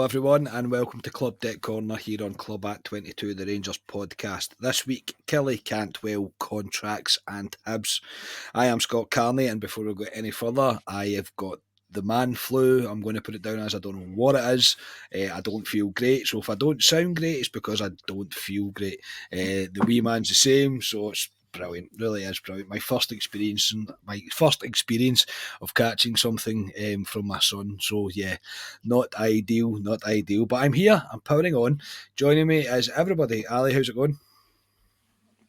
everyone, and welcome to Club Deck Corner here on Club at 22, the Rangers podcast. This week, Todd Cantwell, contracts and Hibs. I am Scott Carney, and before we go any further, I have got the man flu. I'm going to put it down as I don't know what it is. I don't feel great, so if I don't sound great, it's because I don't feel great. The wee man's the same, so it's brilliant, really is brilliant. My first experience of catching something from my son. So yeah, not ideal, but I'm here, I'm powering on. Joining me is everybody. Ali, how's it going?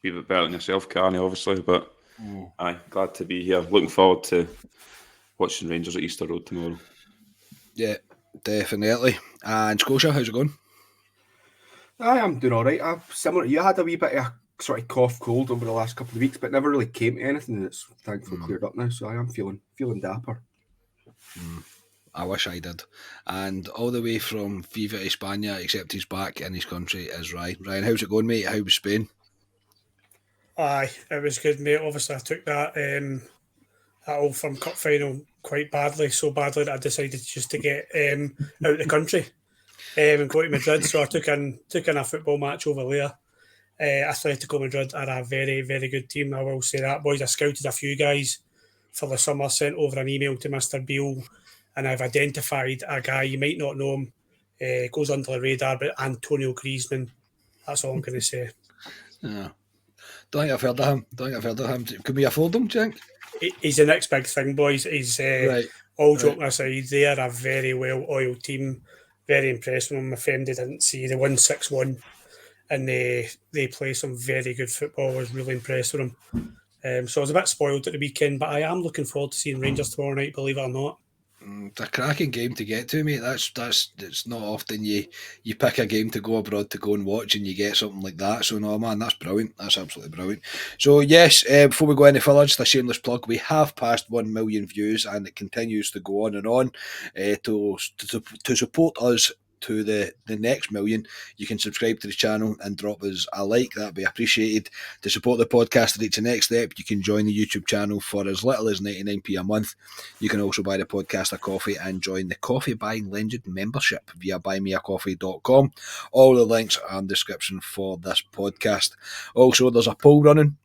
Be a bit better than yourself, Carney, obviously, but aye, glad to be here. Looking forward to watching Rangers at Easter Road tomorrow. Yeah, definitely. And Scotia, how's it going? I'm doing all right. I've similar. You had a wee bit of a sort of cough, cold over the last couple of weeks, but never really came to anything. It's thankfully cleared up now, so I am feeling dapper. I wish I did. And all the way from Viva España, except he's back in his country, is Ryan. Ryan, how's it going, mate? How was Spain? Aye, it was good, mate. Obviously, I took that Old Firm Cup final quite badly, so badly that I decided just to get out of the country and go to Madrid. So I took in a football match over there. Atletico Madrid are a very, very good team. I will say that, boys. I scouted a few guys for the summer, sent over an email to Mr. Beale, and I've identified a guy. You might not know him. Goes under the radar, but Antonio Griezmann. That's all I'm going to say. Yeah. Don't think I've heard of him. Can we afford him, do you think? He's the next big thing, boys. He's right. All joking aside, they are a very well-oiled team. Very impressed with them. My friend didn't see they won 6-1, and they play some very good football. I was really impressed with them. So I was a bit spoiled at the weekend, but I am looking forward to seeing Rangers tomorrow night, believe it or not. It's a cracking game to get to, mate. That's it's not often you pick a game to go abroad to go and watch and you get something like that. So no, man, that's brilliant. That's absolutely brilliant. So yes, before we go any further, just a shameless plug. We have passed 1 million views and it continues to go on and on. To support us to the next million, you can subscribe to the channel and drop us a like. That'd be appreciated. To support the podcast to reach the next step, you can join the YouTube channel for as little as 99p a month. You can also buy the podcast a coffee and join the Coffee Buying Legend membership via buymeacoffee.com. All the links are in the description for this podcast. Also, there's a poll running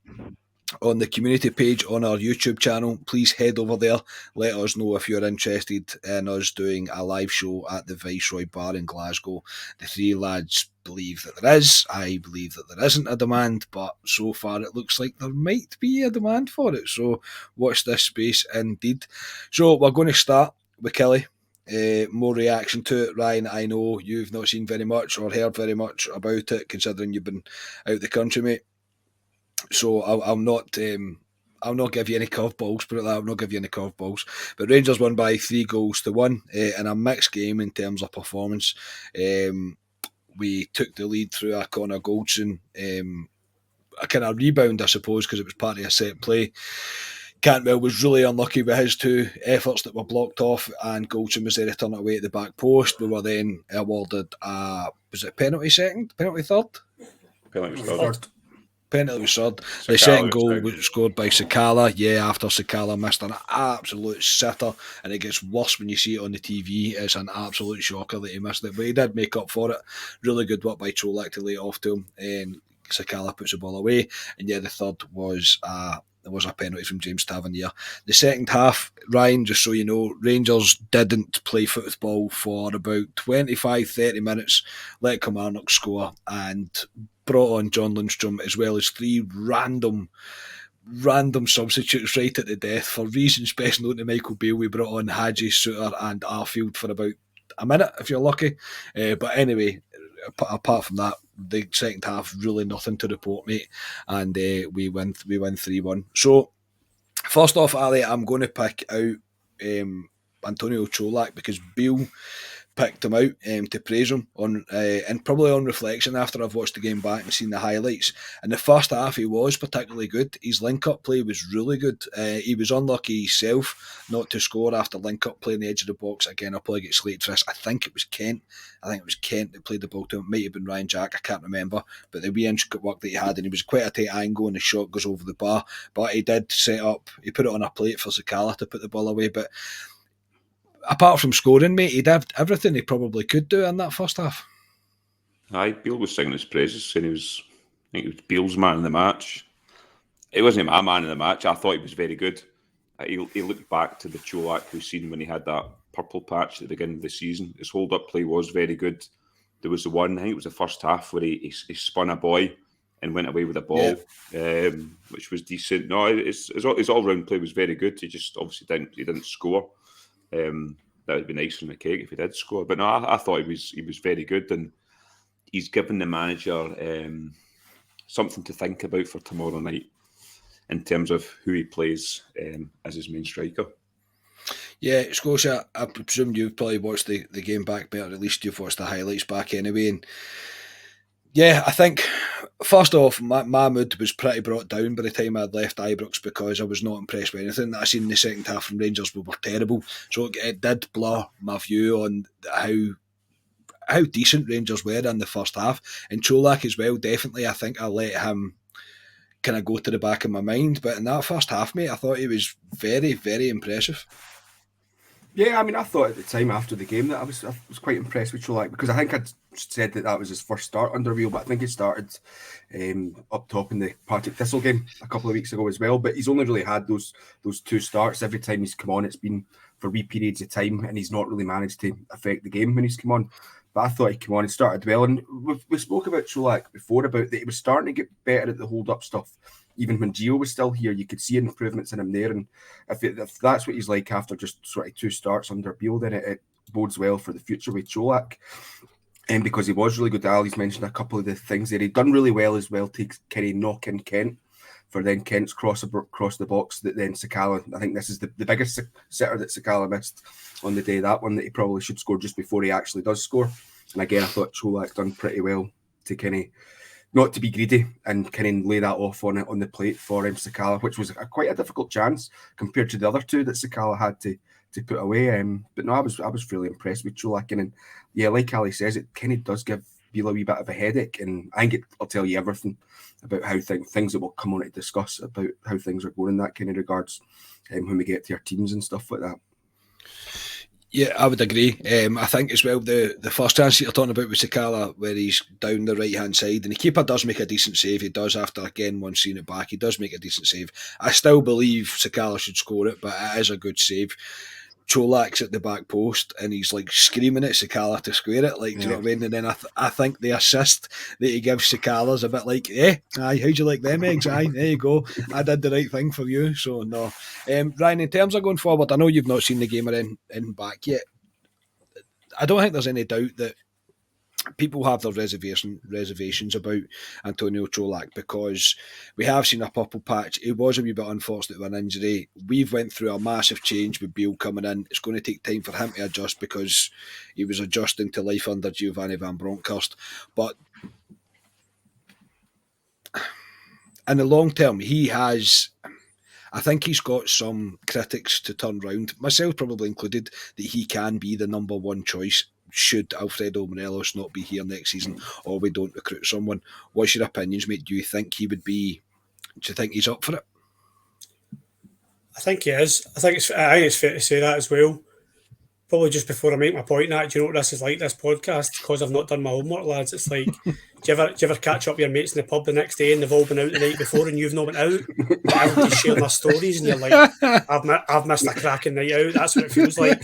on the community page on our YouTube channel. Please head over there. Let us know if you're interested in us doing a live show at the Viceroy Bar in Glasgow. The three lads believe that there is. I believe that there isn't a demand, but so far it looks like there might be a demand for it. So watch this space indeed. So we're going to start with Kelly. More reaction to it. Ryan, I know you've not seen very much or heard very much about it, considering you've been out the country, mate. So I'll not give you any curveballs. Put it that, I'll not give you any curveballs. But Rangers won by 3-1 in a mixed game in terms of performance. We took the lead through a Connor Goldson, a kind of rebound, I suppose, because it was part of a set play. Cantwell was really unlucky with his 2 efforts that were blocked off, and Goldson was there to turn it away at the back post. We were then awarded was it penalty second? Penalty third? Penalty was third. Penalty was third. The second goal was scored by Sakala. Yeah, after Sakala missed an absolute sitter, and it gets worse when you see it on the TV. It's an absolute shocker that he missed it, but he did make up for it. Really good work by Colak to lay it off to him, and Sakala puts the ball away. And yeah, the third was there was a penalty from James Tavernier. The second half, Ryan, just so you know, Rangers didn't play football for about 25-30 minutes, let Kilmarnock score, and brought on John Lundstrom as well as 3 random substitutes right at the death. For reasons best known to Michael Beale, we brought on Hadji, Suter and Arfield for about a minute, if you're lucky. But anyway, apart from that, the second half, really nothing to report, mate. And we win 3-1. So, first off, Ali, I'm going to pick out Antonio Colak because Beale picked him out to praise him on and probably on reflection after I've watched the game back and seen the highlights. In the first half, he was particularly good. His link-up play was really good. He was unlucky himself not to score after link-up play on the edge of the box. Again, I'll probably get slated for this. I think it was Kent that played the ball to him. It might have been Ryan Jack, I can't remember. But the wee intricate work that he had, and he was quite a tight angle and the shot goes over the bar. But he did set up, he put it on a plate for Sakala to put the ball away. But apart from scoring, mate, he did everything he probably could do in that first half. Aye, Beale was singing his praises, saying I think he was Beale's man in the match. It wasn't my man in the match. I thought he was very good. He looked back to the Colak we've seen when he had that purple patch at the beginning of the season. His hold-up play was very good. There was the one, I think it was the first half, where he spun a boy and went away with a ball, which was decent. No, his all-round play was very good. He just obviously didn't score. That would be nice on the cake if he did score. But no, I thought he was very good, and he's given the manager something to think about for tomorrow night in terms of who he plays as his main striker. Yeah, Scotia, I presume you've probably watched the game back better. At least you've watched the highlights back anyway. And yeah, I think, first off, my mood was pretty brought down by the time I'd left Ibrox because I was not impressed with anything that I seen in the second half from Rangers. We were terrible. So it did blur my view on how decent Rangers were in the first half. And Colak as well, definitely. I think I let him kind of go to the back of my mind. But in that first half, mate, I thought he was very, very impressive. Yeah, I mean, I thought at the time after the game that I was quite impressed with Colak, because I think I'd said that was his first start under Wheel, but I think he started up top in the Partick Thistle game a couple of weeks ago as well. But he's only really had those two starts. Every time he's come on, it's been for wee periods of time, and he's not really managed to affect the game when he's come on. But I thought he came on and started well. And we spoke about Colak before, about that he was starting to get better at the hold-up stuff. Even when Gio was still here, you could see improvements in him there. And if that's what he's like after just sort of two starts under Beale, then it bodes well for the future with Colak. And because he was really good, Ali's mentioned a couple of the things there. He'd done really well as well to kind of knock in Kent, for then Kent's cross the box that then Sakala, I think this is the biggest sitter that Sakala missed on the day, that one that he probably should score just before he actually does score. And again, I thought Colak done pretty well to kind of not to be greedy and kind of lay that off on the plate for Sakala, which was quite a difficult chance compared to the other two that Sakala had to put away. But no, I was really impressed with Colak, and yeah, like Ali says, it kind of does give Beale a wee bit of a headache, and I think I'll tell you everything about how things that we'll come on to discuss about how things are going in that kind of regards when we get to our teams and stuff like that. Yeah, I would agree. I think as well the first chance that you're talking about with Sakala, where he's down the right hand side, and the keeper does make a decent save. He does, after again once seeing it back, he does make a decent save. I still believe Sakala should score it, but it is a good save. Colak's at the back post and he's like screaming at Sakala to square it, like, do you know what I mean? And then I think the assist that he gives Sakala's a bit like, aye, how'd you like them eggs? Aye, there you go. I did the right thing for you. So no. Ryan, in terms of going forward, I know you've not seen the game in back yet. I don't think there's any doubt that people have their reservations about Antonio Colak, because we have seen a purple patch. It was a wee bit unfortunate with an injury. We've went through a massive change with Beale coming in. It's going to take time for him to adjust, because he was adjusting to life under Giovanni van Bronckhorst. But in the long term, I think he's got some critics to turn round, myself probably included, that he can be the number one choice should Alfredo Morelos not be here next season, or we don't recruit someone. What's your opinions, mate? Do you think he would be? Do you think he's up for it? I think he is. I think it's fair to say that as well. Probably just before I make my point, that, do you know what this is like, this podcast? Because I've not done my homework, lads. It's like, do you ever catch up with your mates in the pub the next day and they've all been out the night before and you've not been out? But everybody's sharing their stories and you're like, I've missed a cracking night out. That's what it feels like.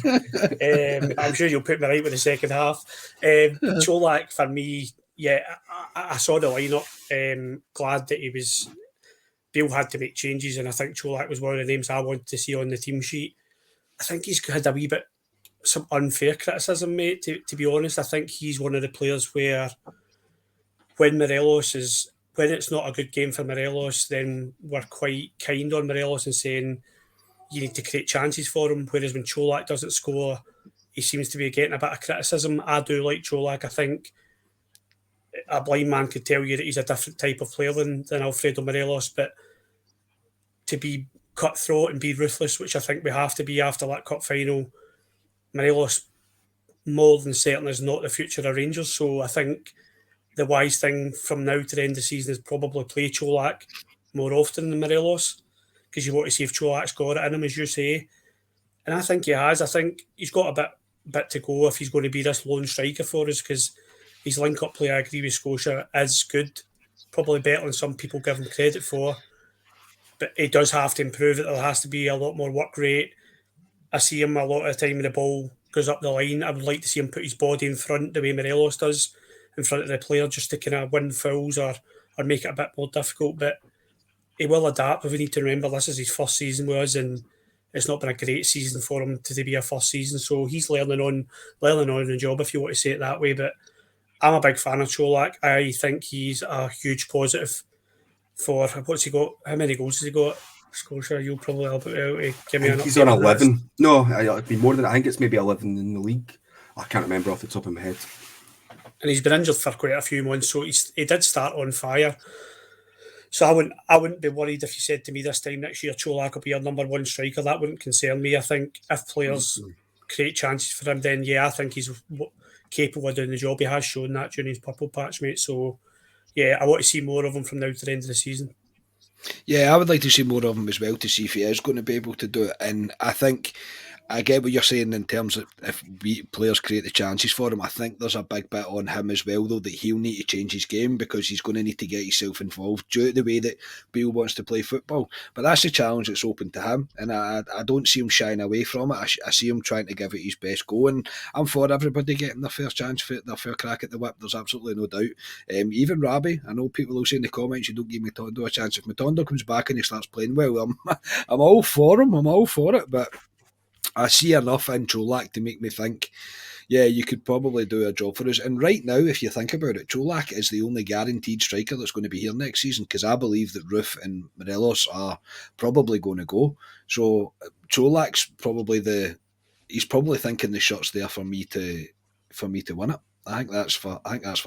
I'm sure you'll put me right with the second half. Colak, for me, yeah, I saw the lineup. Glad that Beale had to make changes, and I think Colak was one of the names I wanted to see on the team sheet. I think he's had a wee bit some unfair criticism, mate, to be honest. I think he's one of the players where when it's not a good game for Morelos, then we're quite kind on Morelos and saying you need to create chances for him, whereas when Colak doesn't score, he seems to be getting a bit of criticism. I do like Colak. I think a blind man could tell you that he's a different type of player than Alfredo Morelos, but to be cutthroat and be ruthless, which I think we have to be after that cup final, Morelos more than certainly is not the future of Rangers. So I think the wise thing from now to the end of the season is probably play Colak more often than Morelos, because you want to see if Colak's got it in him, as you say. And I think he has. I think he's got a bit to go if he's going to be this lone striker for us, because his link-up play, I agree with Scotia, is good. Probably better than some people give him credit for. But he does have to improve it. There has to be a lot more work rate. I see him a lot of the time when the ball goes up the line. I would like to see him put his body in front the way Morelos does, in front of the player, just to kind of win fouls or make it a bit more difficult. But he will adapt. But we need to remember this is his first season with us, and it's not been a great season for him to be a first season. So he's learning on the job, if you want to say it that way. But I'm a big fan of Colak. I think he's a huge positive for what's he got? How many goals has he got? Scotia, you'll probably help it out. Give me an He's on update 11. No, it'd be more than, I think it's maybe 11 in the league. I can't remember off the top of my head. And he's been injured for quite a few months, so he did start on fire. So I wouldn't be worried if you said to me this time next year Colak will be your number one striker. That wouldn't concern me. I think if players create chances for him, then yeah, I think he's capable of doing the job. He has shown that during his purple patch, mate. So yeah, I want to see more of him from now to the end of the season. Yeah, I would like to see more of him as well, to see if he is going to be able to do it. And I think I get what you're saying in terms of if players create the chances for him. I think there's a big bit on him as well, though, that he'll need to change his game, because he's going to need to get himself involved due to the way that Beale wants to play football. But that's the challenge that's open to him, and I don't see him shying away from it. I see him trying to give it his best go, and I'm for everybody getting their first chance, their fair crack at the whip. There's absolutely no doubt. Even Rabi, I know people will say in the comments, you don't give Matondo a chance. If Matondo comes back and he starts playing well, I'm all for him. I'm all for it, but I see enough in Colak to make me think, yeah, you could probably do a job for us. And right now, if you think about it, Colak is the only guaranteed striker that's going to be here next season, because I believe that Roof and Morelos are probably going to go. So Colak's probably he's probably thinking the shot's there for me to win it. I think that's for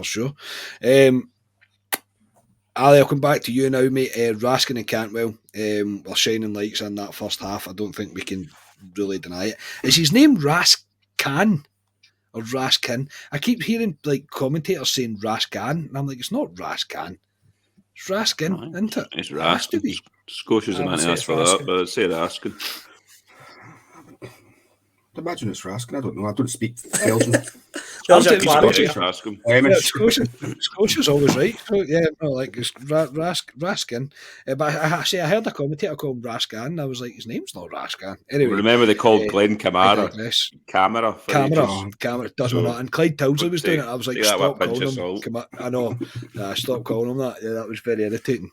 sure. Ali, I'll come back to you now, mate. Raskin and Cantwell were shining lights in that first half. I don't think we can really deny it. Is his name Raskan or Raskin? I keep hearing like commentators saying Raskan, and I'm like, it's not Raskan. It's Raskin, isn't it? It's Raskin. Scotia's a man to ask for that, but I'd say Raskin. I imagine it's Raskin. I don't know. I don't speak Belgian. Scotia's always right. So, yeah, no, like it's Raskin. But I heard a commentator call him Raskan. I was like, his name's not Raskan. Anyway, remember they called Glenn Camara. Camera does me not. And Clyde Tilsley was doing it. I was like, stop calling him. I know. Stop calling him that. Yeah, that was very irritating.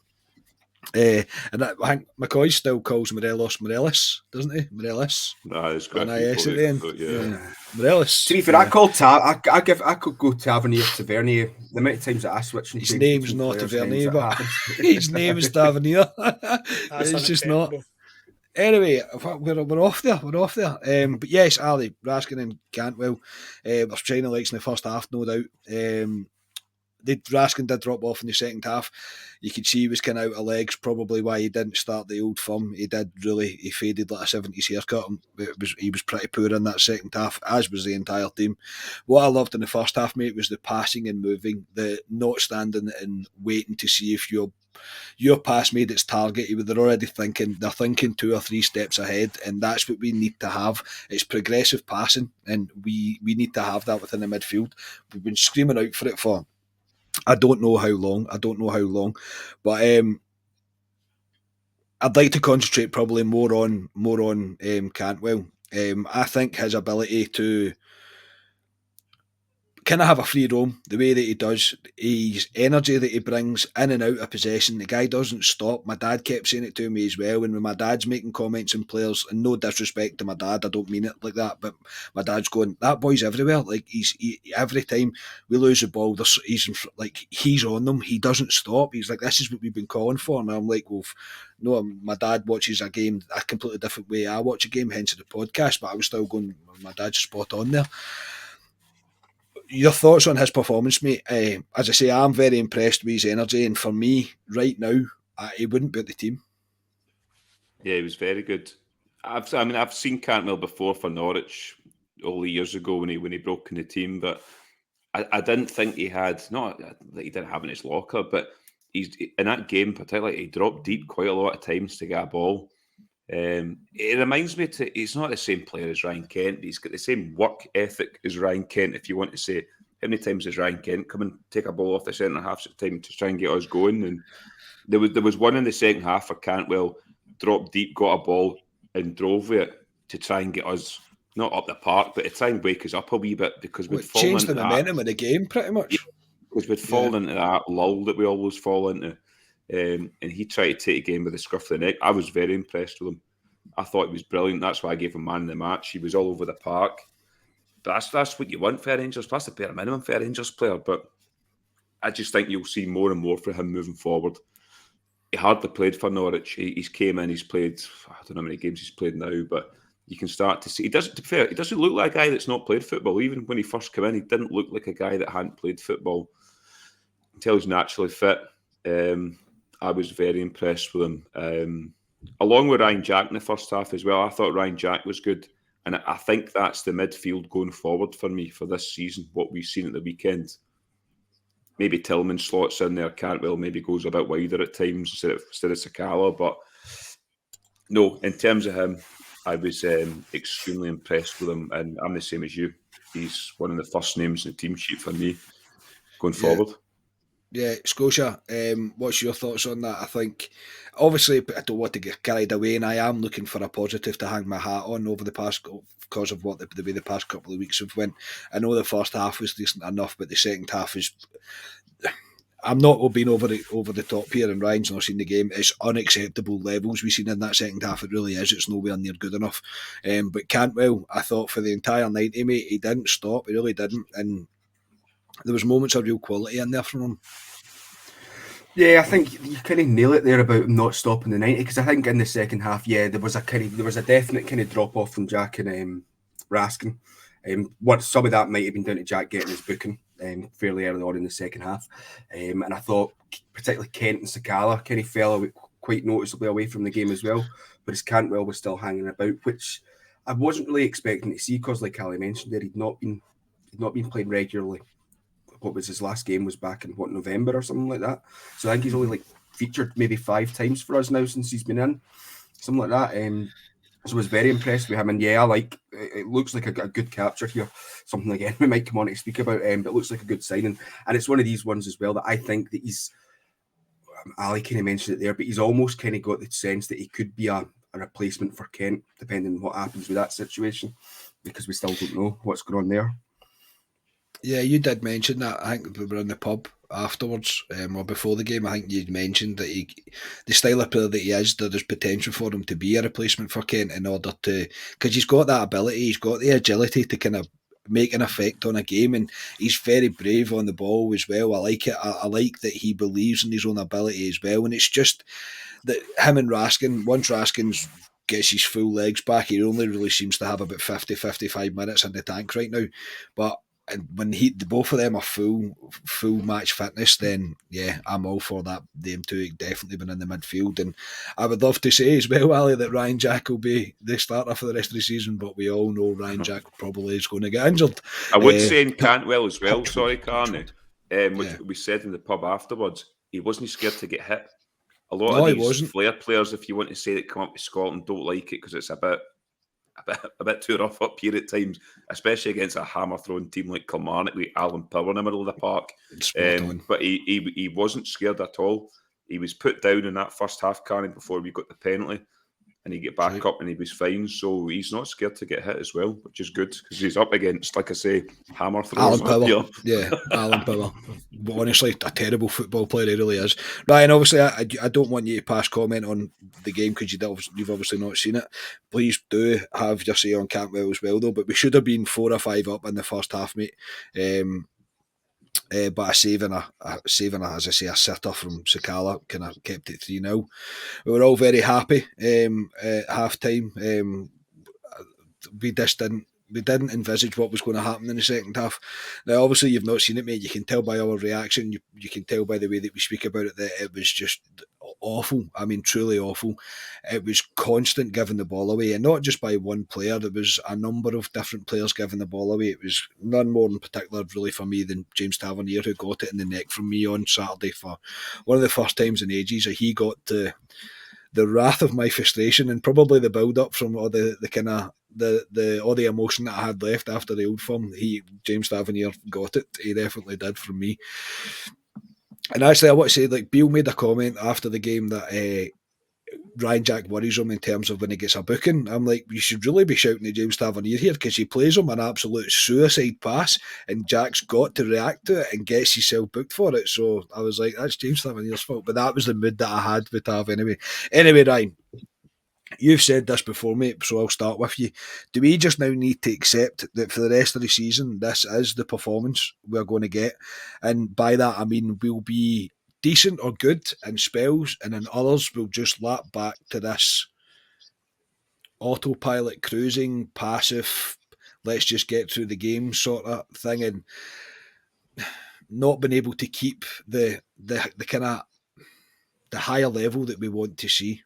And I think McCoy still calls Morelos, doesn't he? Morelos. Nah, it's got S at the end. Yeah. Morelos. To be fair, I could go Tavernier. The amount of times that I switch. His name's not Tavernier, but his name is Tavernier. It's just not. Anyway, we're off there. But yes, Ali, Raskin and Cantwell were shining lights in the first half, no doubt. Raskin did drop off in the second half. You could see he was kind of out of legs, probably why he didn't start the old firm. He faded like a 70s haircut. He was pretty poor in that second half, as was the entire team. What I loved in the first half, mate, was the passing and moving, the not standing and waiting to see if your pass made its target. They're already thinking 2 or 3 steps ahead, and that's what we need to have. It's progressive passing, and we need to have that within the midfield. We've been screaming out for it for I don't know how long, but I'd like to concentrate probably more on Cantwell. I think his ability to kind of have a free roam, the way that he does, his energy that he brings in and out of possession, the guy doesn't stop. My dad kept saying it to me as well, and when my dad's making comments on players, and no disrespect to my dad, I don't mean it like that, but my dad's going, that boy's everywhere. Like every time we lose the ball, he's on them. He doesn't stop. He's like, this is what we've been calling for, and I'm like, well, no, my dad watches a game a completely different way I watch a game, hence the podcast, but I was still going, my dad's spot on there. Your thoughts on his performance, mate? As I say, I'm very impressed with his energy, and for me, right now, he wouldn't be at the team. Yeah, he was very good. I've seen Cantwell before for Norwich all the years ago when he broke in the team, but I didn't think he had, not that he didn't have in his locker, but he's in that game particularly, he dropped deep quite a lot of times to get a ball. It reminds me he's not the same player as Ryan Kent, but he's got the same work ethic as Ryan Kent. If you want to say, how many times has Ryan Kent come and take a ball off the centre half at the time to try and get us going? And there was one in the second half for Cantwell, dropped deep, got a ball and drove with it to try and get us not up the park, but to try and wake us up a wee bit, because we'd fallen changed into the momentum of the game pretty much. Yeah, because we'd fallen into that lull that we always fall into. And he tried to take a game with the scruff of the neck. I was very impressed with him. I thought he was brilliant. That's why I gave him man of the match. He was all over the park. But that's what you want for a Rangers. That's the bare minimum for a Rangers player. But I just think you'll see more and more from him moving forward. He hardly played for Norwich. He's came in, he's played, I don't know how many games he's played now, but you can start to see, he doesn't look like a guy that's not played football. Even when he first came in, he didn't look like a guy that hadn't played football until he's naturally fit. I was very impressed with him. Along with Ryan Jack in the first half as well. I thought Ryan Jack was good. And I think that's the midfield going forward for me for this season, what we've seen at the weekend. Maybe Tillman slots in there. Cantwell maybe goes a bit wider at times instead of Sakala. But no, in terms of him, I was extremely impressed with him. And I'm the same as you. He's one of the first names in the team sheet for me going forward. Yeah, Scotia, what's your thoughts on that? I think, obviously, I don't want to get carried away, and I am looking for a positive to hang my hat on over the past, because of what the way the past couple of weeks have went. I know the first half was decent enough, but the second half is... I'm not being over the top here, and Ryan's not seen the game. It's unacceptable levels we've seen in that second half. It really is. It's nowhere near good enough. But Cantwell, I thought for the entire 90, mate, he didn't stop. He really didn't. And there was moments of real quality in there from him. Yeah, I think you kind of nail it there about him not stopping the 90, because I think in the second half, there was a definite kind of drop off from Jack and Raskin. Some of that might have been down to Jack getting his booking fairly early on in the second half, and I thought particularly Kent and Sakala kind of fell quite noticeably away from the game as well. But as Cantwell was still hanging about, which I wasn't really expecting to see, because like Ali mentioned there, he'd not been playing regularly. What was his last game was back in November or something like that. So I think he's only featured maybe 5 times for us now since he's been in, something like that. So I was very impressed with him, and it looks like a good capture here. Something again we might come on to speak about, but it looks like a good signing, and it's one of these ones as well that I think that he's. Ali kind of mentioned it there, but he's almost kind of got the sense that he could be a replacement for Kent, depending on what happens with that situation, because we still don't know what's going on there. Yeah, you did mention that. I think we were in the pub afterwards, or before the game. I think you'd mentioned that the style of player that he is, there's potential for him to be a replacement for Kent, in order to, because he's got that ability, he's got the agility to kind of make an effect on a game, and he's very brave on the ball as well. I like it. I like that he believes in his own ability as well, and it's just that him and Raskin, once Raskin's gets his full legs back, he only really seems to have about 50-55 minutes in the tank right now. But when both of them are full match fitness, then yeah, I'm all for that. Them two definitely been in the midfield, and I would love to say as well, Ali, that Ryan Jack will be the starter for the rest of the season, but we all know Ryan Jack probably is going to get injured. I would say in Cantwell as well, sorry, Carney, which we said in the pub afterwards, he wasn't scared to get hit. A lot of these flair players, if you want to say, that come up to Scotland, don't like it because it's a bit too rough up here at times, especially against a hammer-throwing team like Kilmarnock with Alan Power in the middle of the park. But he wasn't scared at all. He was put down in that first half, Carney, before we got the penalty, and he get back up and he was fine. So he's not scared to get hit as well, which is good, because he's up against, like I say, hammer throwers. Alan Power. Yeah, Alan Power. But honestly, a terrible football player, he really is. Ryan, obviously, I don't want you to pass comment on the game, because you've obviously not seen it. Please do have your say on Cantwell as well, though. But we should have been 4 or 5 up in the first half, mate. But a saving, as I say, a sitter from Sakala kind of kept it 3-0. We were all very happy at half time. We didn't envisage what was going to happen in the second half. Now, obviously, you've not seen it, mate. You can tell by our reaction. You can tell by the way that we speak about it that it was just awful. I mean, truly awful. It was constant giving the ball away, and not just by one player. There was a number of different players giving the ball away. It was none more in particular, really, for me than James Tavernier, who got it in the neck from me on Saturday for one of the first times in ages. He got the the wrath of my frustration and probably the build up from all the kind of all the emotion that I had left after the Old Firm. James Tavernier got it. He definitely did from me. And actually, I want to say, like, Beale made a comment after the game that Ryan Jack worries him in terms of when he gets a booking. I'm like, you should really be shouting at James Tavernier here because he plays him an absolute suicide pass and Jack's got to react to it and gets himself booked for it. So I was like, that's James Tavernier's fault. But that was the mood that I had with Tav anyway. Anyway, Ryan, you've said this before, mate, so I'll start with you. Do we just now need to accept that for the rest of the season, this is the performance we're going to get? And by that, I mean we'll be decent or good in spells, and in others, we'll just lap back to this autopilot cruising, passive, let's just get through the game sort of thing, and not being able to keep the kind of the higher level that we want to see.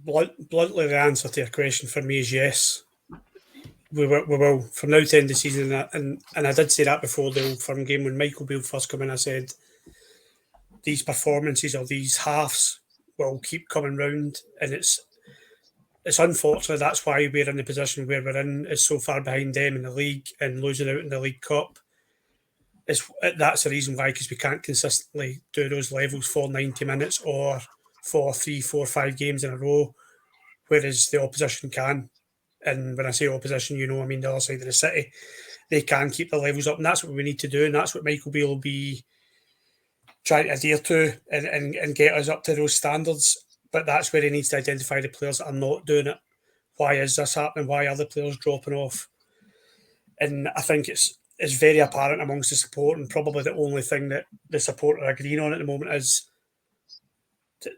Bluntly, the answer to your question for me is yes. We will from now to end the season, and I did say that before the Old Firm game when Michael Beale first came in. I said these performances or these halves will keep coming round, and it's unfortunate that's why we're in the position where we're in, is so far behind them in the league and losing out in the League Cup. That's the reason why, because we can't consistently do those levels for 90 minutes or for 3, 4, 5 games in a row, whereas the opposition can. And when I say opposition, I mean the other side of the city. They can keep the levels up, and that's what we need to do, and that's what Michael Beale will be trying to adhere to and get us up to those standards. But that's where he needs to identify the players that are not doing it. Why is this happening? Why are the players dropping off? And I think it's very apparent amongst the support, and probably the only thing that the support are agreeing on at the moment is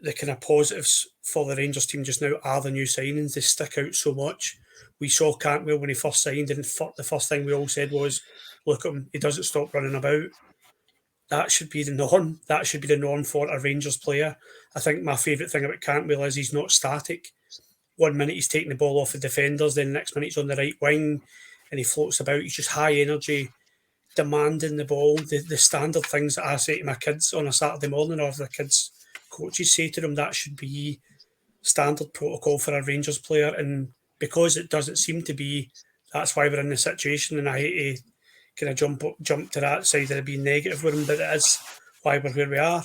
the kind of positives for the Rangers team just now are the new signings. They stick out so much. We saw Cantwell when he first signed, and the first thing we all said was, look at him, he doesn't stop running about. That should be the norm. That should be the norm for a Rangers player. I think my favourite thing about Cantwell is he's not static. 1 minute he's taking the ball off the defenders, then the next minute he's on the right wing and he floats about. He's just high energy, demanding the ball. The standard things that I say to my kids on a Saturday morning, or the kids' coaches say to them, that should be standard protocol for a Rangers player. And because it doesn't seem to be, that's why we're in the situation. And I hate to kind of jump to that side of being negative with him, but it is why we're where we are.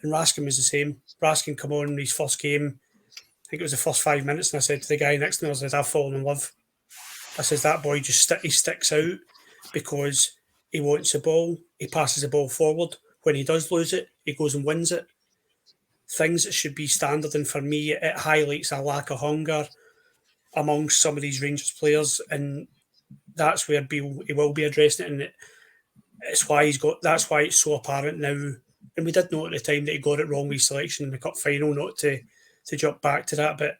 And Raskin was the same. Raskin come on in his first game, I think it was the first 5 minutes, and I said to the guy next to me, I said, I've fallen in love. I says, that boy just he sticks out because he wants the ball, he passes the ball forward. When he does lose it, he goes and wins it. Things that should be standard, and for me, it highlights a lack of hunger amongst some of these Rangers players, and that's where he will be addressing it, and that's why it's so apparent now. And we did know at the time that he got it wrong with his selection in the cup final, not to jump back to that, but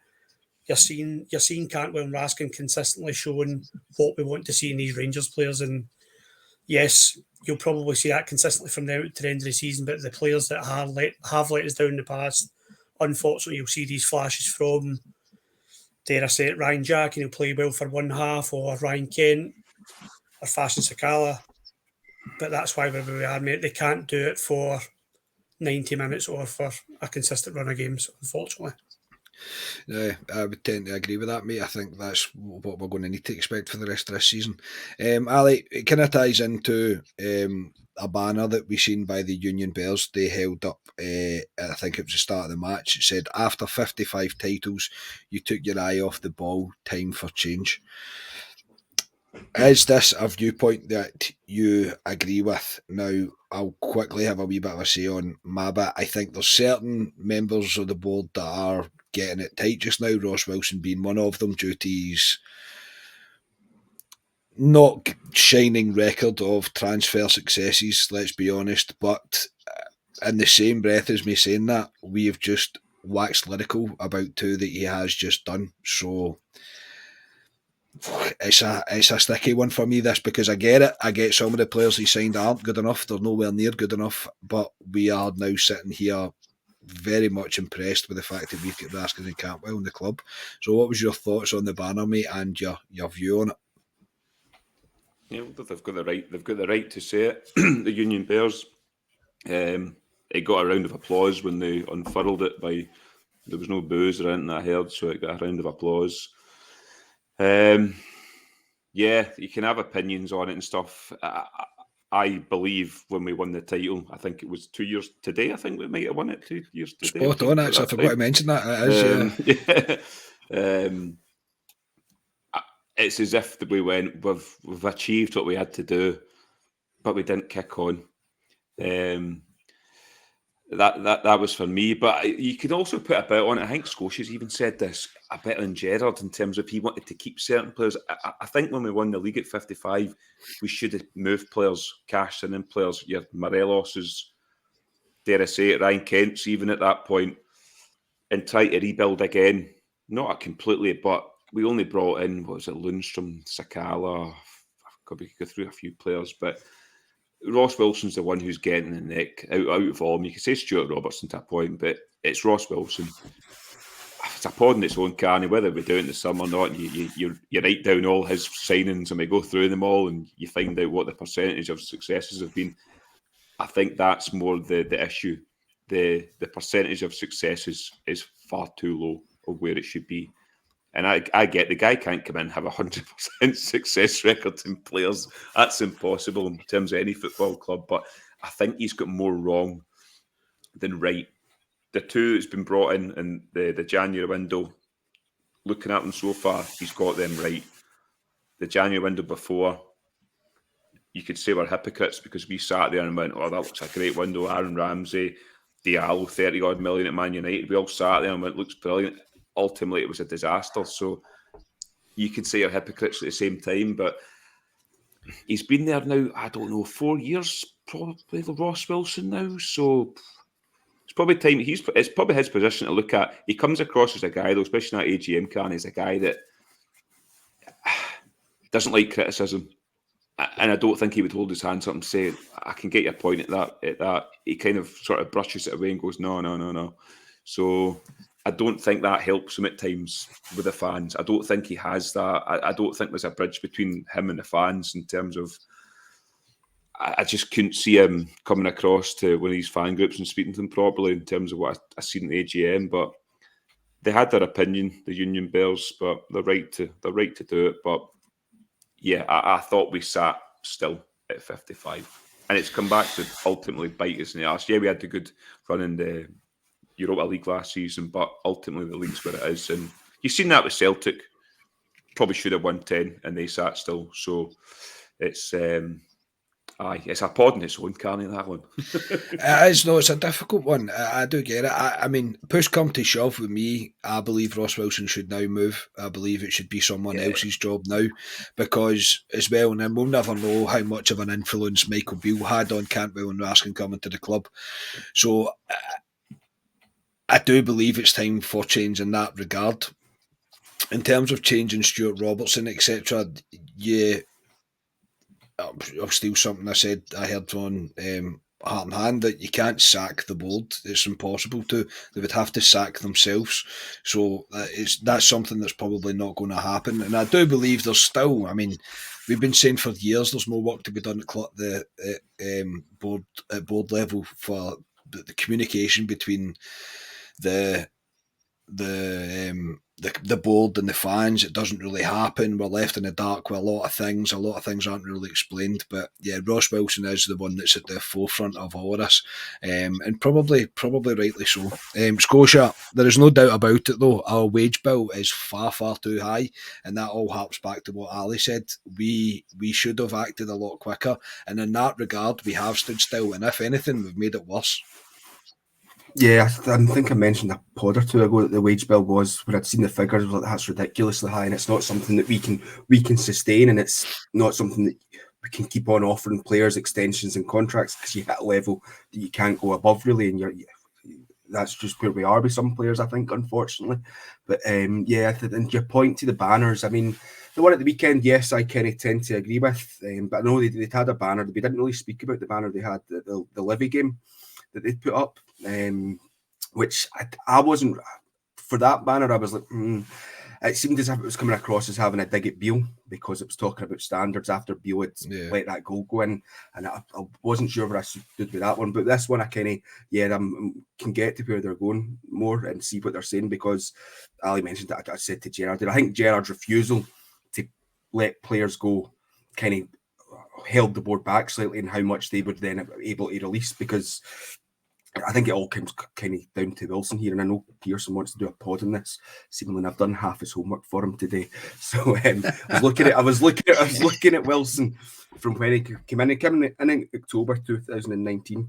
you're seeing Cantwell and Raskin consistently showing what we want to see in these Rangers players. And yes, you'll probably see that consistently from now to the end of the season, but the players that have let us down in the past, unfortunately, you'll see these flashes from, dare I say it, Ryan Jack, and he'll play well for one half, or Ryan Kent, or Fashion Sakala. But that's why we're where we are, mate. They can't do it for 90 minutes or for a consistent run of games, unfortunately. Yeah, I would tend to agree with that, mate. I think that's what we're going to need to expect for the rest of this season. Ali, it kind of ties into a banner that we seen by the Union Bears. They held up, I think it was the start of the match. It said, after 55 titles, you took your eye off the ball, time for change. Is this a viewpoint that you agree with? Now, I'll quickly have a wee bit of a say on my bit. I think there's certain members of the board that are getting it tight just now, Ross Wilson being one of them, due to his not shining record of transfer successes, let's be honest. But in the same breath as me saying that, we have just waxed lyrical about two that he has just done. So it's a sticky one for me, this, because I get it. I get some of the players he signed aren't good enough. They're nowhere near good enough. But we are now sitting here very much impressed with the fact that we've got Raskin and Cantwell in the club. So what was your thoughts on the banner, mate, and your view on it? Yeah, they've got the right to say it. The Union Bears. it got a round of applause when they unfurled it. There was no boos or anything I heard, so it got a round of applause. Yeah, you can have opinions on it and stuff. I believe when we won the title, I think it was 2 years today. I think we might have won it 2 years today. Spot on, actually. I forgot to mention that. It is, yeah. It's as if we went, we've achieved what we had to do, but we didn't kick on. That was for me, but you could also put a bit on it. I think Scotia's even said this a bit on Gerrard in terms of he wanted to keep certain players. I think when we won the league at 55, we should have moved players, cashed in players. Your Morelos's, dare I say it, Ryan Kent's even at that point, and try to rebuild again. Not completely, but we only brought in, what was it, Lundstrom, Sakala. We could go through a few players, but Ross Wilson's the one who's getting the neck out of form. You can say Stuart Robertson to a point, but it's Ross Wilson. It's a pod in its own, Carney, whether we do it in the summer or not. You write down all his signings and we go through them all and you find out what the percentage of successes have been. I think that's more the issue. The percentage of successes is far too low of where it should be. And I get the guy can't come in and have 100% success record in players. That's impossible in terms of any football club. But I think he's got more wrong than right. The two that's been brought in the January window, looking at them so far, he's got them right. The January window before, you could say we're hypocrites because we sat there and went, oh, that looks a great window. Aaron Ramsey, Diallo, 30-odd million at Man United. We all sat there and went, looks brilliant. Ultimately, it was a disaster. So you could say you're hypocrites at the same time, but he's been there now, I don't know, 4 years, probably, Ross Wilson now. So it's probably time. It's probably his position to look at. He comes across as a guy, though, especially in that AGM can, he's a guy that doesn't like criticism. And I don't think he would hold his hands up and say, I can get your point at that. He kind of sort of brushes it away and goes, no. So I don't think that helps him at times with the fans. I don't think he has that. I don't think there's a bridge between him and the fans in terms of, I just couldn't see him coming across to one of these fan groups and speaking to them properly in terms of what I seen in the AGM. But they had their opinion, the Union Bears, but they're right to do it. But yeah, I thought we sat still at 55. And it's come back to ultimately bite us in the arse. Yeah, we had the good run in the Europa League last season, but ultimately the league's where it is. And you've seen that with Celtic. Probably should have won 10 and they sat still. So it's it's a pod in its own, Carney, that one. It's a difficult one. I do get it. I mean, push come to shove with me, I believe Ross Wilson should now move. I believe it should be someone else's job now, because as well, and we'll never know how much of an influence Michael Beale had on Cantwell and Raskin coming to the club. So I do believe it's time for change in that regard. In terms of changing Stuart Robertson, etc., yeah, I'll steal something I heard on Heart and Hand, that you can't sack the board. It's impossible to. They would have to sack themselves. So that's something that's probably not going to happen. And I do believe there's still, I mean, we've been saying for years there's more work to be done at the board level for the communication between the board and the fans. It doesn't really happen. We're left in the dark with a lot of things. A lot of things aren't really explained. But yeah, Ross Wilson is the one that's at the forefront of all of this, and probably rightly so. Scotia, there is no doubt about it though, our wage bill is far too high, and that all harps back to what Ali said. We should have acted a lot quicker, and in that regard we have stood still, and if anything we've made it worse. Yeah, I think I mentioned a pod or two ago that the wage bill was, when I'd seen the figures, I was like, that's ridiculously high, and it's not something that we can sustain, and it's not something that we can keep on offering players extensions and contracts, because you hit a level that you can't go above really, and that's just where we are with some players, I think, unfortunately. But and your point to the banners, I mean, the one at the weekend, yes, I kind of tend to agree with, but I know they'd had a banner. We didn't really speak about the banner they had, the Livy game that they put up, which I wasn't, for that banner I was like, it seemed as if it was coming across as having a dig at Beale because it was talking about standards after Beale had let that goal go in, and I wasn't sure where I stood with that one. But this one, I kind of can get to where they're going more and see what they're saying, because Ali mentioned that I said to Gerrard, I think Gerrard's refusal to let players go kind of held the board back slightly in how much they would then be able to release, because I think it all comes kind of down to Wilson here, and I know Pearson wants to do a pod on this. Seemingly, I've done half his homework for him today. So I was looking at Wilson from when he came in. He came in October 2019.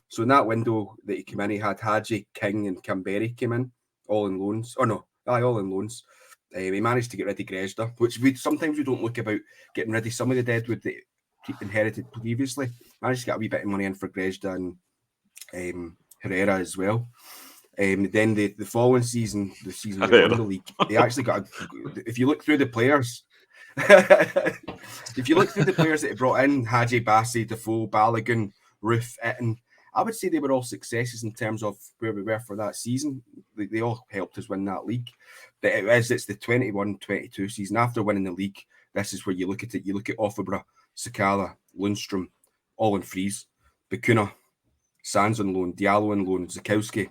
So in that window that he came in, he had Hadji, King, and Camberry came in, all in loans. All in loans. He managed to get rid of Grezda, which sometimes we don't look about getting rid of some of the deadwood that he inherited previously. Managed to get a wee bit of money in for Grezda and Herrera as well. Then the following season, the season they won the league, they actually got if you look through the players that he brought in, Hadji, Bassi, Defoe, Balogun, Roof, Itten, I would say they were all successes in terms of where we were for that season. They all helped us win that league. But it's the 21-22 season. After winning the league, this is where you look at it. You look at Offenborough, Sakala, Lundstrom, all in freeze. Bakuna, Sands on loan, Diallo on loan, Zakowski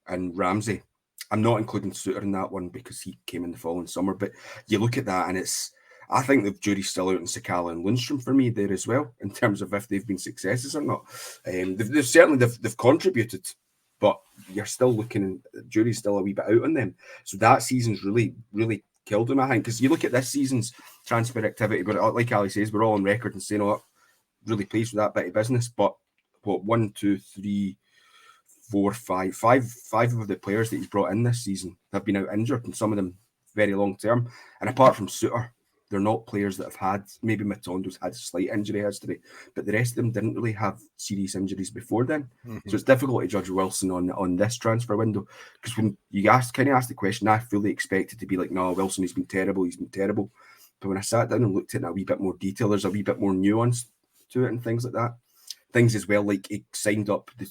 and Ramsey. I'm not including Suter in that one because he came in the following summer, but you look at that and I think the jury's still out in Sakala and Lundstrom for me there as well, in terms of if they've been successes or not. They've certainly contributed, but you're still looking, the jury's still a wee bit out on them. So that season's really, really killed them, I think, because you look at this season's transfer activity, but like Ali says, we're all on record and saying, really pleased with that bit of business, but what, 1, 2, 3, 4, 5 of the players that he's brought in this season have been out injured, and some of them very long term. And apart from Suter, they're not players that have had, maybe Matondo's had slight injury history, but the rest of them didn't really have serious injuries before then. Mm-hmm. So it's difficult to judge Wilson on this transfer window, because when you ask the question, I fully expected to be like, no, Wilson, he's been terrible. But when I sat down and looked at it in a wee bit more detail, there's a wee bit more nuance to it and things like that. Things as well, like he signed up the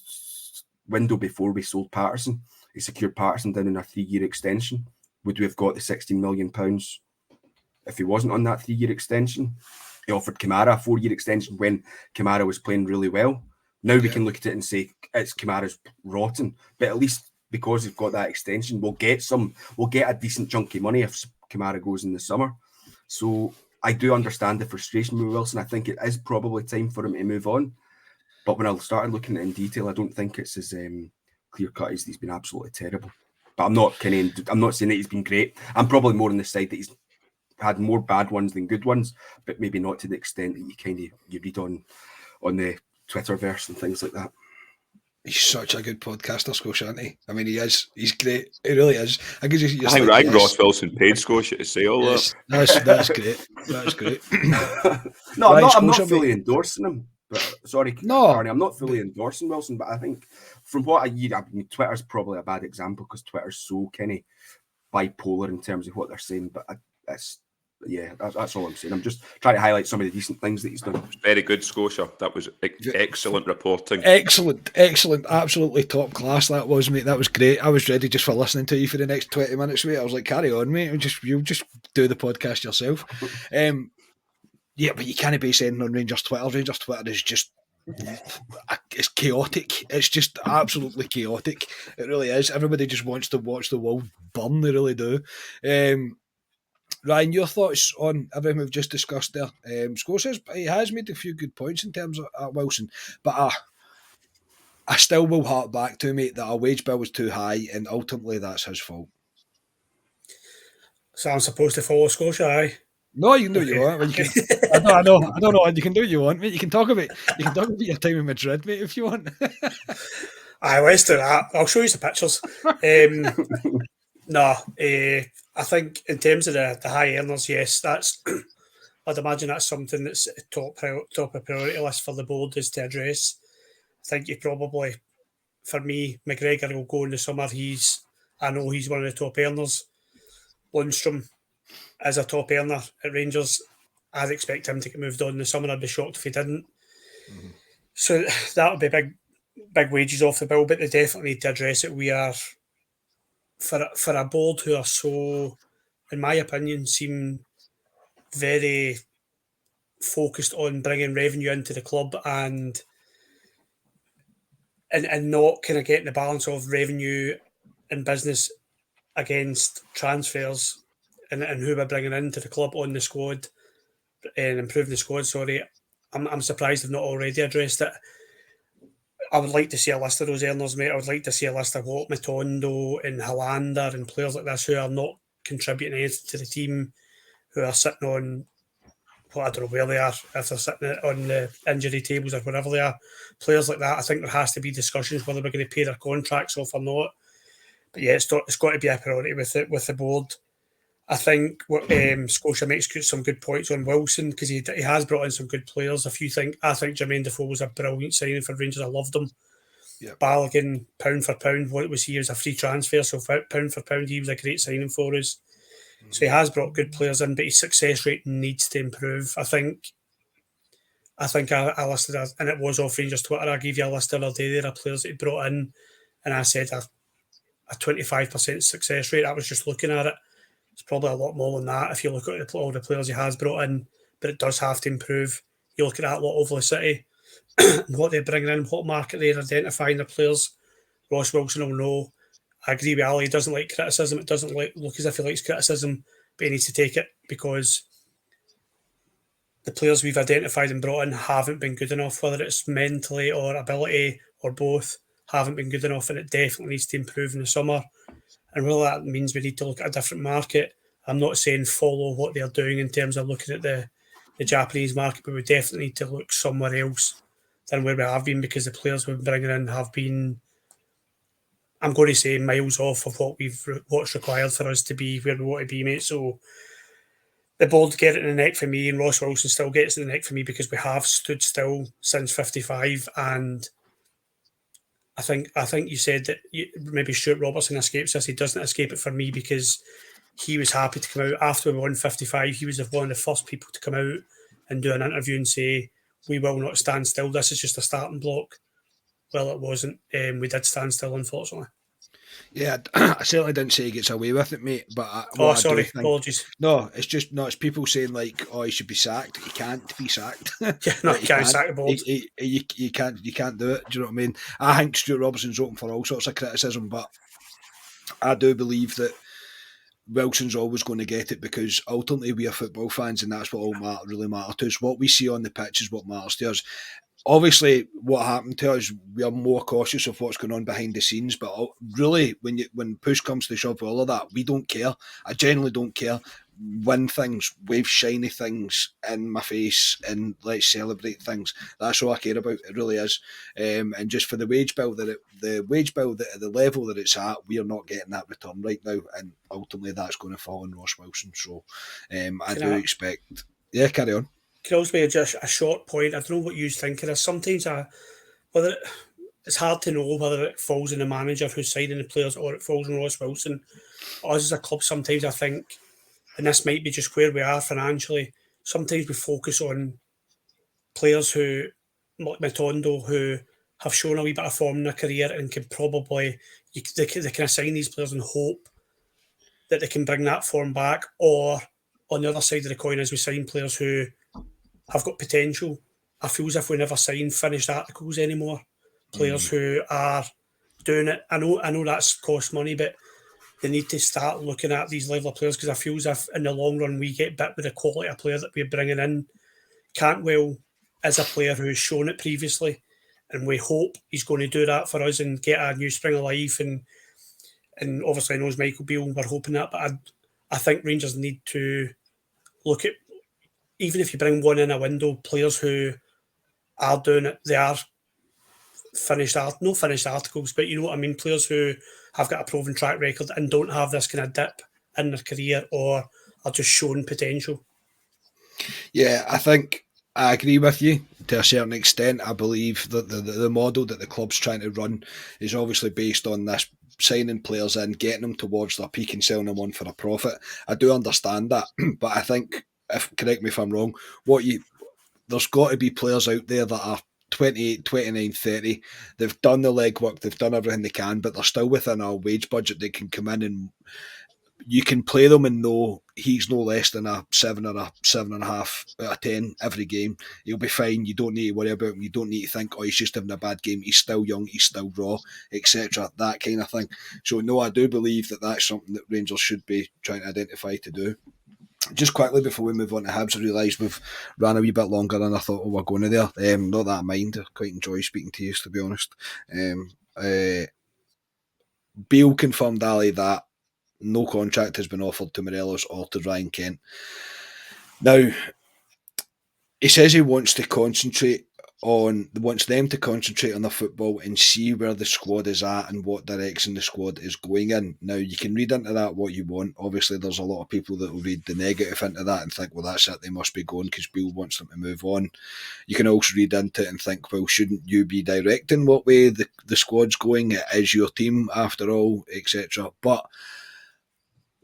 window before we sold Patterson. He secured Patterson down in a 3-year extension. Would we have got the £16 million if he wasn't on that 3-year extension? He offered Kamara a 4-year extension when Kamara was playing really well. Now we can look at it and say it's Kamara's rotten, but at least because we've got that extension, we'll get a decent chunk of money if Kamara goes in the summer. So I do understand the frustration with Wilson. I think it is probably time for him to move on. But when I started looking at it in detail, I don't think it's as clear cut as he's been absolutely terrible. But I'm not saying that he's been great. I'm probably more on the side that he's had more bad ones than good ones, but maybe not to the extent that you read on the Twitterverse and things like that. He's such a good podcaster, Scotia, isn't he? I mean, he is. He's great. He really is. I think Ross Wilson paid Scotia to say all that. That's great. That's great. No, I'm not fully endorsing him. But sorry, Carney, I'm not fully endorsing Wilson, but I think from what I mean, Twitter's probably a bad example because Twitter's so kind of bipolar in terms of what they're saying. But that's all I'm saying. I'm just trying to highlight some of the decent things that he's done. Very good, Scotia. That was excellent reporting. Excellent. Absolutely top class that was, mate. That was great. I was ready just for listening to you for the next 20 minutes, mate. I was like, carry on, mate. You'll just do the podcast yourself. Yeah, but you can't be saying on Rangers Twitter. Rangers Twitter is just, it's chaotic. It's just absolutely chaotic. It really is. Everybody just wants to watch the world burn. They really do. Ryan, your thoughts on everything we've just discussed there? Scotia, he has made a few good points in terms of Wilson, but I still will hark back to, mate, that our wage bill was too high, and ultimately that's his fault. So I'm supposed to follow Scotia, aye? No, you can do what you want. You can, I know. You can do what you want, mate. You can talk about your time in Madrid, mate, if you want. Aye, let's do that. I'll show you the pictures. I think in terms of the high earners, yes, that's. I'd imagine that's something that's top of priority list for the board is to address. I think you probably, for me, McGregor will go in the summer. I know he's one of the top earners. Lundstrom is a top earner at Rangers. I'd expect him to get moved on in the summer. I'd be shocked if he didn't. Mm-hmm. So that would be big wages off the bill, but they definitely need to address it. We are, for a board who are so in my opinion, seem very focused on bringing revenue into the club and not kind of getting the balance of revenue and business against transfers and who we're bringing into the club on the squad and improving the squad. Sorry, I'm surprised they've not already addressed it. I would like to see a list of those earners, mate. I would like to see a list of what Matondo and Hollander and players like this who are not contributing anything to the team, who are sitting on, well, I don't know where they are, if they're sitting on the injury tables or wherever they are. Players like that, I think there has to be discussions whether we're going to pay their contracts off or not. But yeah, it's got to be a priority with the board. I think Scotia makes some good points on Wilson because he has brought in some good players. I think Jermaine Defoe was a brilliant signing for Rangers. I loved him. Yep. Balogun, pound for pound, what was he? He was a free transfer, so pound for pound, he was a great signing for us. So he has brought good players in, but his success rate needs to improve. I think I listed, and it was off Rangers Twitter, I gave you a list the other day there of players that he brought in, and I said a 25% success rate. I was just looking at it. It's probably a lot more than that if you look at all the players he has brought in, but it does have to improve. You look at that lot over the city, what they're bringing in, what market they're identifying their players. Ross Wilson will know. I agree with Ali. He doesn't like criticism. It doesn't look as if he likes criticism, but he needs to take it because the players we've identified and brought in haven't been good enough, whether it's mentally or ability or both, haven't been good enough, and it definitely needs to improve in the summer. And really that means we need to look at a different market. I'm not saying follow what they're doing in terms of looking at the Japanese market, but we definitely need to look somewhere else than where we have been because the players we've been bringing in have been, I'm going to say, miles off of what's required for us to be where we want to be, mate. So the board get it in the neck for me, and Ross Wilson still gets it in the neck for me because we have stood still since 55. And I think you said that maybe Stuart Robertson escapes this. He doesn't escape it for me because he was happy to come out after we won 55. He was one of the first people to come out and do an interview and say, we will not stand still. This is just a starting block. Well, it wasn't. We did stand still, unfortunately. Yeah, I certainly didn't say he gets away with it, mate. But Apologies. No, it's people saying like, "Oh, he should be sacked." He can't be sacked. Yeah, no, you can't sack the board. You can't do it. Do you know what I mean? I think Stuart Robertson's open for all sorts of criticism, but I do believe that Wilson's always going to get it because ultimately we are football fans, and that's what really matters to us. What we see on the pitch is what matters to us. Obviously, what happened to us, we are more cautious of what's going on behind the scenes. But really, when push comes to shove, all of that, we don't care. I genuinely don't care. Win things, wave shiny things in my face, and let's celebrate things. That's all I care about. It really is. And just for the wage bill at the level that it's at, we are not getting that return right now, and ultimately that's going to fall on Ross Wilson. So I do expect. Yeah, carry on. Can also be just a short point. I don't know what you think of this. Sometimes it's hard to know whether it falls on the manager who's signing the players or it falls on Ross Wilson. Us as a club, sometimes I think, and this might be just where we are financially, sometimes we focus on players who, like Matondo, who have shown a wee bit of form in their career and can probably, they can assign these players and hope that they can bring that form back. Or on the other side of the coin, as we sign players who have got potential, I feel as if we never sign finished articles anymore. Players who are doing it. I know that's cost money, but they need to start looking at these level of players because I feel as if in the long run we get bit with the quality of player that we're bringing in. Cantwell is a player who's shown it previously, and we hope he's going to do that for us and get a new spring of life. And obviously I know it's Michael Beale, we're hoping that, but I think Rangers need to look at, even if you bring one in a window, players who are doing it, they are no finished articles, but you know what I mean, players who have got a proven track record and don't have this kind of dip in their career or are just showing potential. Yeah, I think I agree with you to a certain extent. I believe that the model that the club's trying to run is obviously based on this signing players in, getting them towards their peak and selling them on for a profit. I do understand that, but I think, correct me if I'm wrong, there's got to be players out there that are 28, 29, 30. They've done the legwork, they've done everything they can, but they're still within our wage budget. They can come in and you can play them and know he's no less than a 7 or a 7.5 out of 10 every game. He'll be fine. You don't need to worry about him. You don't need to think, oh, he's just having a bad game. He's still young. He's still raw, etc. That kind of thing. So, no, I do believe that that's something that Rangers should be trying to identify to do. Just quickly before we move on to Hibs, I realise we've ran a wee bit longer than I thought we were going to there. Not that I mind. I quite enjoy speaking to you, to be honest. Beale confirmed, Ali, that no contract has been offered to Morelos or to Ryan Kent. Now, he says he wants them to concentrate on the football and see where the squad is at and what direction the squad is going in. Now, you can read into that what you want. Obviously, there's a lot of people that will read the negative into that and think, well, that's it, they must be going because Beale wants them to move on. You can also read into it and think, well, shouldn't you be directing what way the squad's going? It is your team, after all, etc. But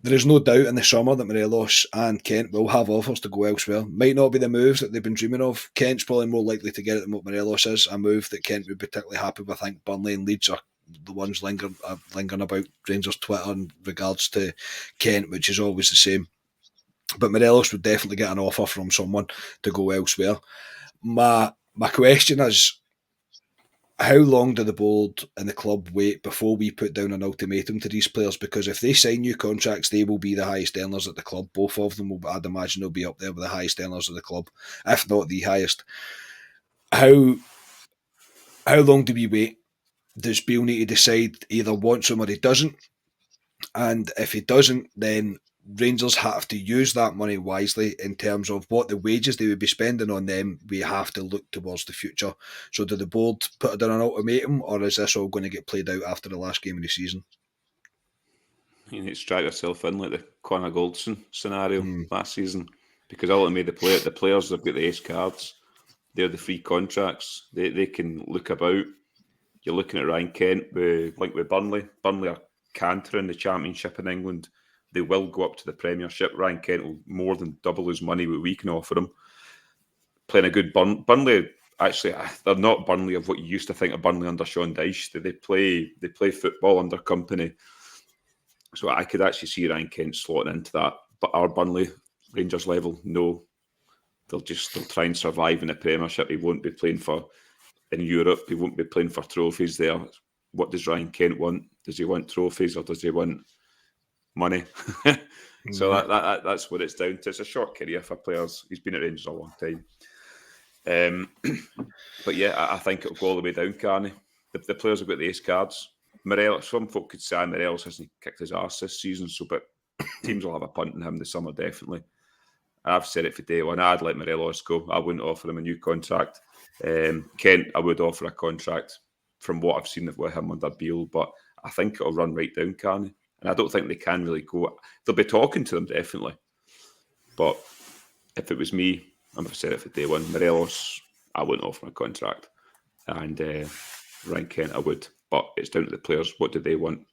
there is no doubt in the summer that Morelos and Kent will have offers to go elsewhere. Might not be the moves that they've been dreaming of. Kent's probably more likely to get it than what Morelos is, a move that Kent would be particularly happy with. I think Burnley and Leeds are the ones lingering about Rangers Twitter in regards to Kent, which is always the same. But Morelos would definitely get an offer from someone to go elsewhere. My question is, how long do the board and the club wait before we put down an ultimatum to these players? Because if they sign new contracts, they will be the highest earners at the club. Both of them, I'd imagine, will be up there with the highest earners of the club, if not the highest. How long do we wait? Does Beale need to decide either wants him or he doesn't? And if he doesn't, then Rangers have to use that money wisely in terms of what the wages they would be spending on them. We have to look towards the future. So do the board put down an ultimatum, or is this all going to get played out after the last game of the season? You need to strike yourself in like the Connor Goldson scenario last season, because ultimately the players have got the ace cards. They're the free contracts. They can look about. You're looking at Ryan Kent linked with Burnley. Burnley are cantering the Championship in England. They will go up to the Premiership. Ryan Kent will more than double his money what we can offer him. Playing a good Burnley, actually, they're not Burnley of what you used to think of Burnley under Sean Dyche. They play football under company. So I could actually see Ryan Kent slotting into that. But our Burnley, Rangers level, no. They'll try and survive in the Premiership. He won't be playing in Europe. He won't be playing for trophies there. What does Ryan Kent want? Does he want trophies or does he want money? So that's what it's down to. It's a short career for players. He's been at Rangers a long time. But yeah, I think it'll go all the way down, Carney. The players have got the ace cards. Morelos, some folk could say Morelos hasn't kicked his arse this season, but teams will have a punt on him this summer, definitely. I've said it for day one. I'd let Morelos go. I wouldn't offer him a new contract. Kent, I would offer a contract from what I've seen with him under Beale, but I think it'll run right down, Carney. And I don't think they can really go. They'll be talking to them, definitely. But if it was me, I've said it for day one, Morelos, I wouldn't offer him a contract. And Ryan Kent, I would. But it's down to the players. What do they want?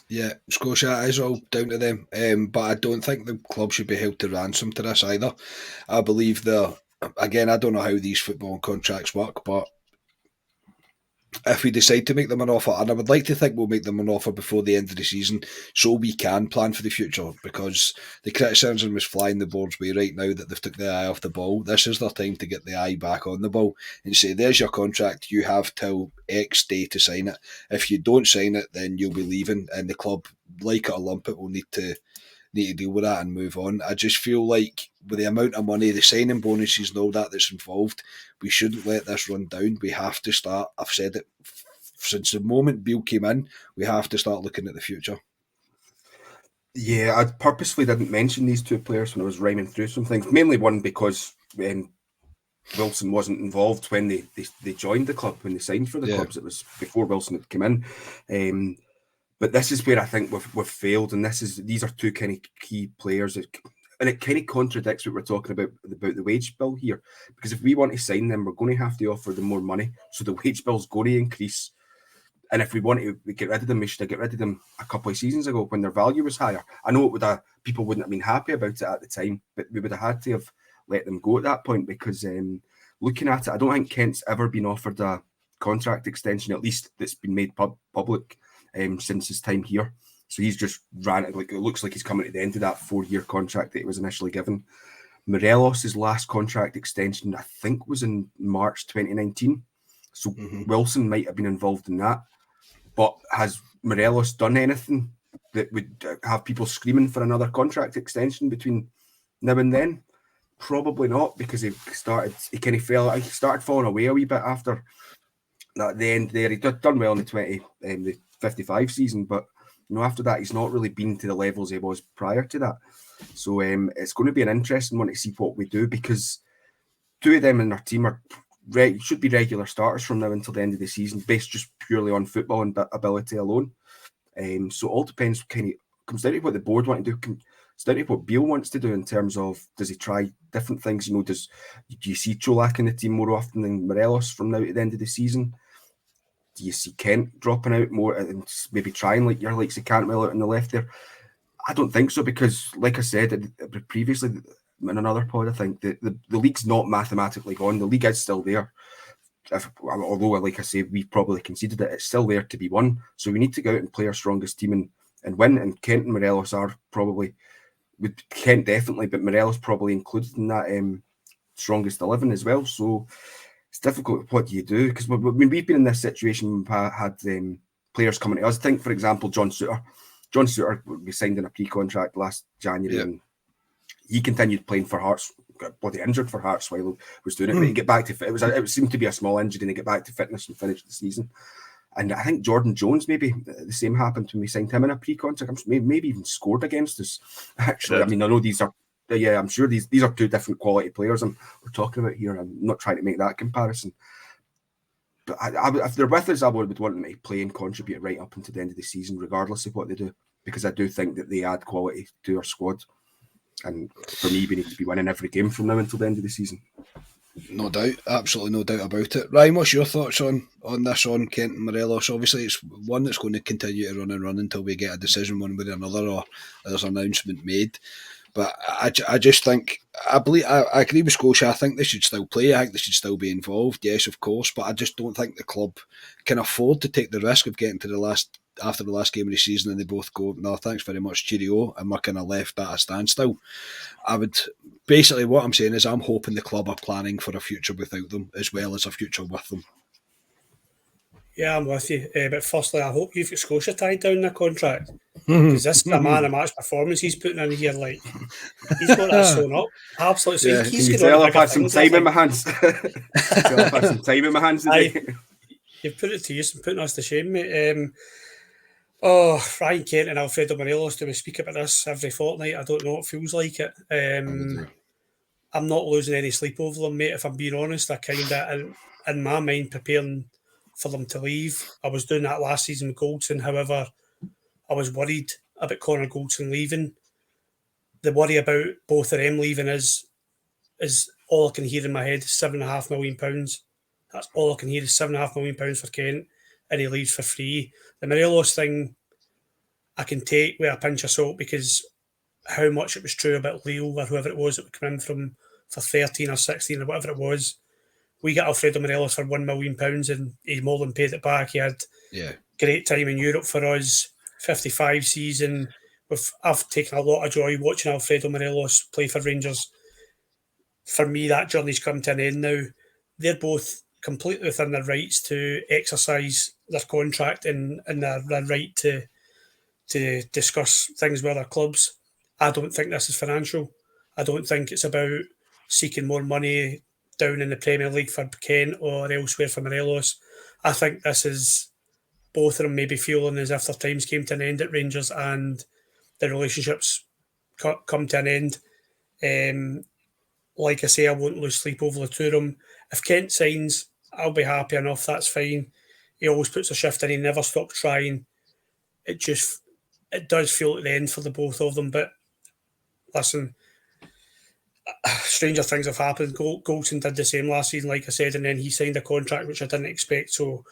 Yeah, Scotia, it is all down to them. But I don't think the club should be held to ransom to this either. I believe again, I don't know how these football contracts work, but if we decide to make them an offer, and I would like to think we'll make them an offer before the end of the season so we can plan for the future, because the criticism is flying the board's way right now that they've took their eye off the ball. This is their time to get the eye back on the ball and say, there's your contract, you have till X day to sign it. If you don't sign it, then you'll be leaving, and the club, like it or lump it, will need to deal with that and move on. I just feel like with the amount of money, the signing bonuses and all that's involved, we shouldn't let this run down. We have to start, I've said it since the moment Beale came in, we have to start looking at the future. Yeah, I purposely didn't mention these two players when I was rhyming through some things. Mainly one because Wilson wasn't involved when they joined the club, when they signed for the clubs. It was before Wilson had come in. But this is where I think we've failed, and these are two kind of key players, and it kind of contradicts what we're talking about the wage bill here. Because if we want to sign them, we're going to have to offer them more money, so the wage bill's going to increase. And if we want to get rid of them, we should have get rid of them a couple of seasons ago when their value was higher. I know people wouldn't have been happy about it at the time, but we would have had to have let them go at that point, because looking at it, I don't think Kent's ever been offered a contract extension, at least that's been made public since his time here. So he's just ran it. Like, it looks like he's coming to the end of that 4-year contract that he was initially given. Morelos' last contract extension, I think, was in March 2019. So Wilson might have been involved in that. But has Morelos done anything that would have people screaming for another contract extension between now and then? Probably not, because he started falling away a wee bit after at the end there. He done well in the 55 season, but after that he's not really been to the levels he was prior to that. So it's going to be an interesting one to see what we do, because two of them in our team should be regular starters from now until the end of the season, based just purely on football and ability alone. So it all depends. Comes down to what the board want to do. It's down to what Beale wants to do in terms of, does he try different things? Do you see Colak in the team more often than Morelos from now to the end of the season? Do you see Kent dropping out more and maybe trying like your likes of Cantwell out on the left there? I don't think so, because like I said previously in another pod, I think that the league's not mathematically gone. The league is still there. Although, like I say, we've probably conceded it, it's still there to be won. So we need to go out and play our strongest team and win. And Kent and Morelos are probably, with Kent definitely, but Morelos probably included in that strongest 11 as well. So it's difficult. What do you do? Because when we've been in this situation, we've had players coming to us. Think, for example, John Suter. John Suter, we signed in a pre-contract last January, and he continued playing for Hearts. Got bloody injured for Hearts while he was doing it. But he get back to it seemed to be a small injury, and he get back to fitness and finish the season. And I think Jordan Jones, maybe the same happened when we signed him in a pre-contract. Maybe even scored against us. Actually, I mean, I know these are. Yeah, I'm sure these are two different quality players we're talking about here. I'm not trying to make that comparison. But if they're with us, I would want them to play and contribute right up until the end of the season, regardless of what they do, because I do think that they add quality to our squad. And for me, we need to be winning every game from now until the end of the season. No doubt, absolutely no doubt about it. Ryan, what's your thoughts on this, on Kent and Morelos? Obviously, it's one that's going to continue to run until we get a decision one way or another, or there's an announcement made. But I just think, I agree with Scotia. I think they should still play. I think they should still be involved. Yes, of course. But I just don't think the club can afford to take the risk of getting to after the last game of the season and they both go, no, thanks very much, cheerio, and we're kind of left at a standstill. Basically what I'm saying is I'm hoping the club are planning for a future without them as well as a future with them. Yeah, I'm with you. But firstly, I hope you've got Scotia tied down in the contract, because this is a man of match performance he's putting in here. Like, he's got that sewn up. Absolutely. So he's going to have some time in my hands. I've had some time in my hands today. You've put it to use and putting us to shame, mate. Ryan Kent and Alfredo Morelos, do we speak about this every fortnight? I don't know. It feels like it. I'm not losing any sleep over them, mate. If I'm being honest, I kind of, in my mind, preparing for them to leave. I was doing that last season with Goldson. However, I was worried about Connor Goldson leaving. The worry about both of them leaving is all I can hear in my head is £7.5 million. That's all I can hear is £7.5 million for Kent, and he leaves for free. The Morelos thing, I can take with a pinch of salt, because how much it was true about Leo or whoever it was that would come in from for 13 or 16 or whatever it was. We got Alfredo Morelos for £1 million and he more than paid it back. He had great time in Europe for us, 55 season. I've taken a lot of joy watching Alfredo Morelos play for Rangers. For me, that journey's come to an end now. They're both completely within their rights to exercise their contract and their right to discuss things with other clubs. I don't think this is financial. I don't think it's about seeking more money down in the Premier League for Kent or elsewhere for Morelos. I think this is both of them maybe feeling as if their times came to an end at Rangers and the relationships come to an end. Like I say, I won't lose sleep over the two of them. If Kent signs, I'll be happy enough. That's fine. He always puts a shift in. He never stops trying. It does feel at the end for the both of them. But listen, stranger things have happened. Goldson did the same last season, like I said, and then he signed a contract which I didn't expect. So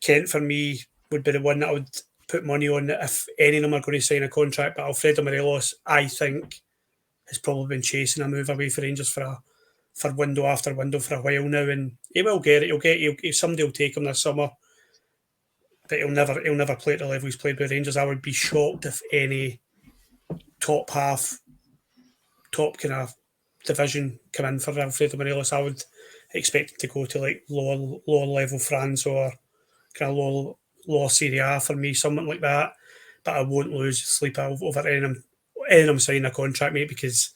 Kent, for me, would be the one that I would put money on if any of them are going to sign a contract. But Alfredo Morelos, I think, has probably been chasing a move away for Rangers for window after window for a while now, and he will get it. Somebody will take him this summer. but he'll never play at the level he's played with Rangers. I would be shocked if any top kind of division come in for Alfredo Morelos. I would expect him to go to like lower level France or kind of lower Serie A for me, something like that. But I won't lose sleep over him signing a contract, mate, because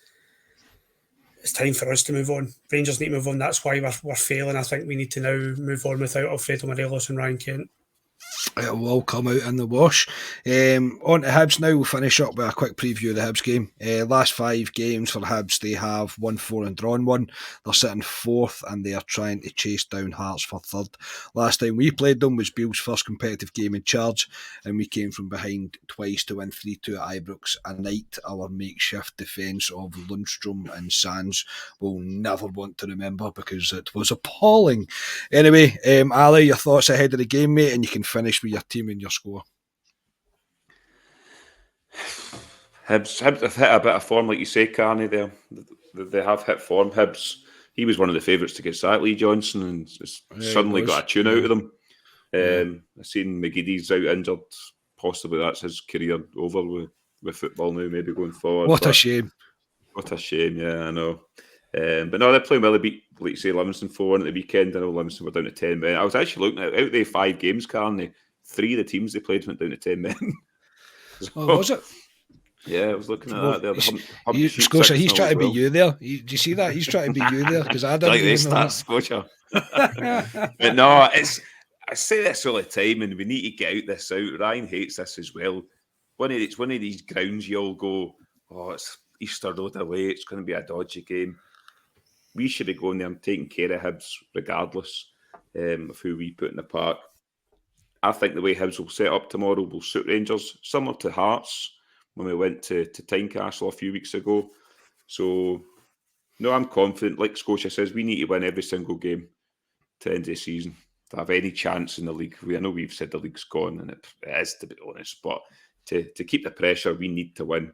it's time for us to move on. Rangers need to move on. That's why we're failing. I think we need to now move on without Alfredo Morelos and Ryan Kent. It will all come out in the wash. On to Hibs now. We'll finish up with a quick preview of the Hibs game. Last 5 games for Hibs, they have won 4 and drawn 1. They're sitting 4th and they are trying to chase down Hearts for 3rd. Last time we played them was Beale's first competitive game in charge, and we came from behind twice to win 3-2 at Ibrox. A night our makeshift defence of Lundstrom and Sands will never want to remember because it was appalling. Anyway, Ali, your thoughts ahead of the game, mate, and you can finish with your team and your score. Hibs have hit a bit of form, like you say, Carney. They have hit form. Hibs, he was one of the favourites to get sacked, Lee Johnson, and suddenly got a tune out of them. I've seen McGeady's out injured. Possibly that's his career over with football now, maybe going forward. What a shame. What a shame, yeah, I know. But no, they're playing well. They beat, like you say, Livingston 4-1 at the weekend. I know Livingston were down to 10 men. I was actually looking at out there 5 games, Carney. 3 of the teams they played went down to 10 men. Oh, was it? Yeah, I was looking at that there. Scotia, he's trying to be you there. Do you see that? He's trying to be you there because I don't like even know that. Scotia. But no, I say this all the time, and we need to get this out. Ryan hates this as well. It's one of these grounds you all go, oh, it's Easter Road away. It's going to be a dodgy game. We should be going there and taking care of Hibs regardless of who we put in the park. I think the way Hibs will set up tomorrow will suit Rangers, similar to Hearts when we went to Tynecastle a few weeks ago. So, no, I'm confident. Like Scotia says, we need to win every single game to end the season to have any chance in the league. I know we've said the league's gone, and it is, to be honest, but to keep the pressure, we need to win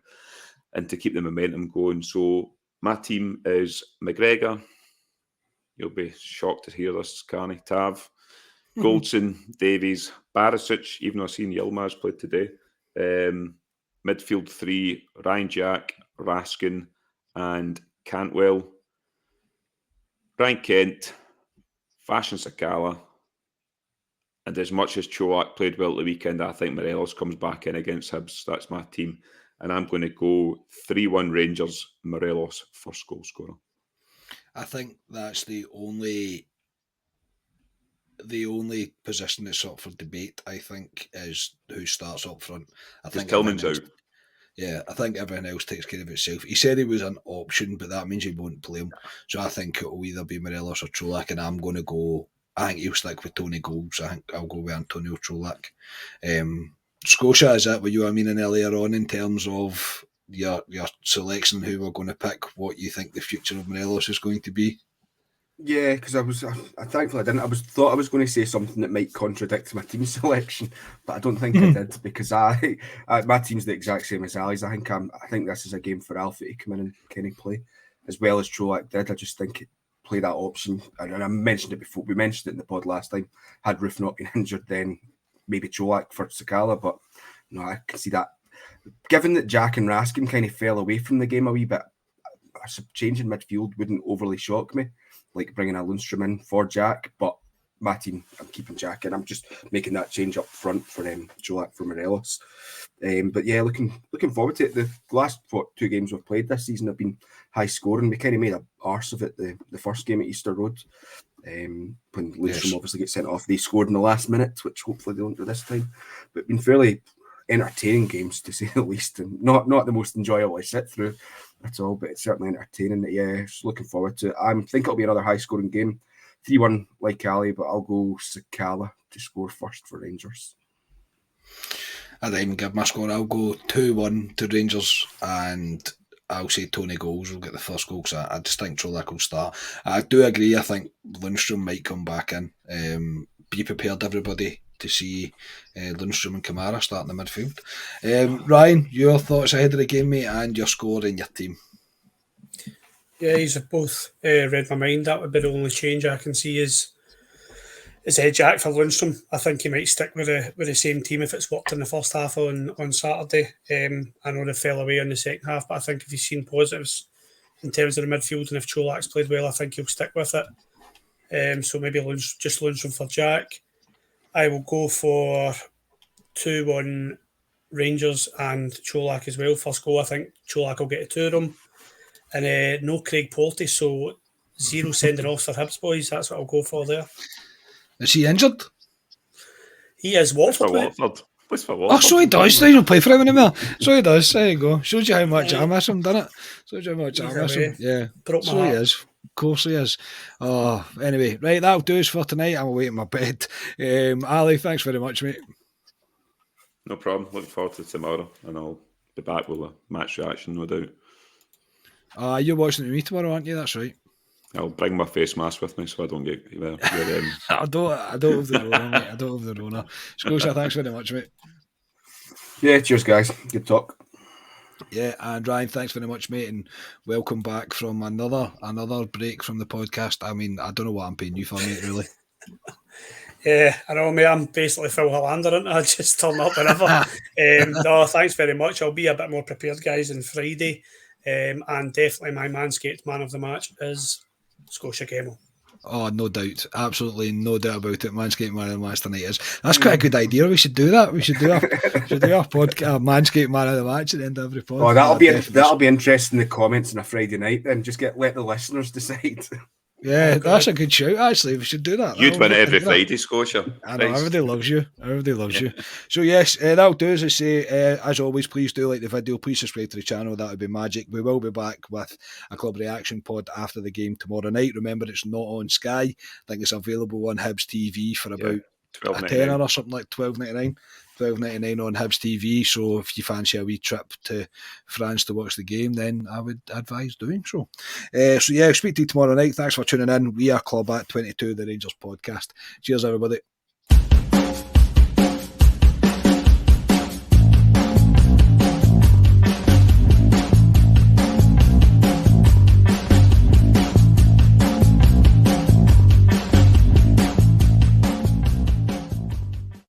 and to keep the momentum going. So, my team is McGregor. You'll be shocked to hear this, Carney. Tav, Goldson, Davies, Barisic, even though I've seen Yilmaz played today. Midfield 3, Ryan Jack, Raskin, and Cantwell. Ryan Kent, Fashion Sakala. And as much as Colak played well at the weekend, I think Morelos comes back in against Hibs. That's my team. And I'm going to go 3-1 Rangers, Morelos first goal scorer. I think that's the only position that's up for debate, I think, is who starts up front. I think Tillman's out. Yeah, I think everything else takes care of itself. He said he was an option, but that means he won't play him. So I think it'll either be Morelos or Colak, and I'm going to go, I think he'll stick with Tony Goals. I think I'll go with Antonio Colak. Scotia, is that what you were meaning earlier on in terms of your selection, who we're going to pick, what you think the future of Morelos is going to be? Yeah, because I thankfully I didn't. I thought I was going to say something that might contradict my team selection, but I don't think I did because my team's the exact same as Ali's. I think this is a game for Alfie to come in and kind of play as well as Colak did. I just think play that option, and I mentioned it before. We mentioned it in the pod last time. Had Roof not been injured, then maybe Colak for Sakala, but no, I can see that. Given that Jack and Raskin kind of fell away from the game a wee bit, a change in midfield wouldn't overly shock me. Like bringing a Lundstrom in for Jack, but my team, I'm keeping Jack in. I'm just making that change up front for Colak for Morelos. But yeah, looking forward to it. The last 2 games we've played this season have been high scoring. We kind of made a arse of it the first game at Easter Road. When Lundstrom obviously gets sent off, they scored in the last minute, which hopefully they don't do this time. But been fairly entertaining games to say the least, and not the most enjoyable I sit through at all, but it's certainly entertaining. Yeah, just looking forward to it. I think it'll be another high scoring game, 3-1 like Ali, but I'll go Sakala to score first for Rangers. I didn't even give my score. I'll go 2-1 to Rangers, and I'll say Tony Goals will get the first goal because I just think Colak will start. I do agree. I think Lundstrom might come back in. Be prepared, everybody, to see Lundstrom and Kamara starting the midfield. Ryan, your thoughts ahead of the game, mate, and your score and your team? Yeah, he's both read my mind. That would be the only change I can see is Is Jack for Lundstrom. I think he might stick with the same team if it's worked in the first half on Saturday. I know they fell away in the second half, but I think if he's seen positives in terms of the midfield and if Colak's played well, I think he'll stick with it. So maybe just Lundstrom for Jack. I will go for 2-1 Rangers and Colak as well. First goal, I think Colak will get a 2 of them. And no Craig Porty, so 0 sending off for Hibs boys. That's what I'll go for there. Is he injured? He is Watford. Plays for Oh, Watford. so he does. He don't play for him anymore. So he does. There you go. Shows you how much I miss him, doesn't it? Shows you how much I miss him. Yeah. So he is. Of course he is. Oh, anyway, right, that'll do us for tonight. I'm away in my bed. Ali, thanks very much, mate. No problem. Looking forward to tomorrow, and I'll be back with a match reaction, no doubt. You're watching it with me tomorrow, aren't you? That's right. I'll bring my face mask with me so I don't get. I don't have the Rona, mate. I don't have the Rona. Scotia, thanks very much, mate. Yeah, cheers, guys. Good talk. Yeah, and Ryan, thanks very much, mate, and welcome back from another break from the podcast. I mean, I don't know what I'm paying you for, mate, really. Yeah, I know, mate. I'm basically Phil Hollander, aren't I? Just turn up whenever. No, thanks very much. I'll be a bit more prepared, guys, on Friday. And definitely my Manscaped man of the match is Scotia Gemmell. Oh, no doubt. Absolutely no doubt about it. Manscaped Man of the Match tonight is. That's quite a good idea. We should do that. We should do our podcast, Manscaped Man of the Match at the end of every podcast. Oh, that'll be interesting in the comments on a Friday night then. Just let the listeners decide. Yeah, that's a good shout, actually. We should do that. You'd win it every Friday, Scotia. I know, everybody loves you. Everybody loves you. So, yes, that'll do as I say. As always, please do like the video. Please subscribe to the channel. That would be magic. We will be back with a club reaction pod after the game tomorrow night. Remember, it's not on Sky. I think it's available on Hibs TV for about a tenner or something like $12.99. $12.99 on Hibs TV. So if you fancy a wee trip to France to watch the game, then I would advise doing so. So yeah, I'll speak to you tomorrow night. Thanks for tuning in. We are Club at 22, the Rangers podcast. Cheers, everybody.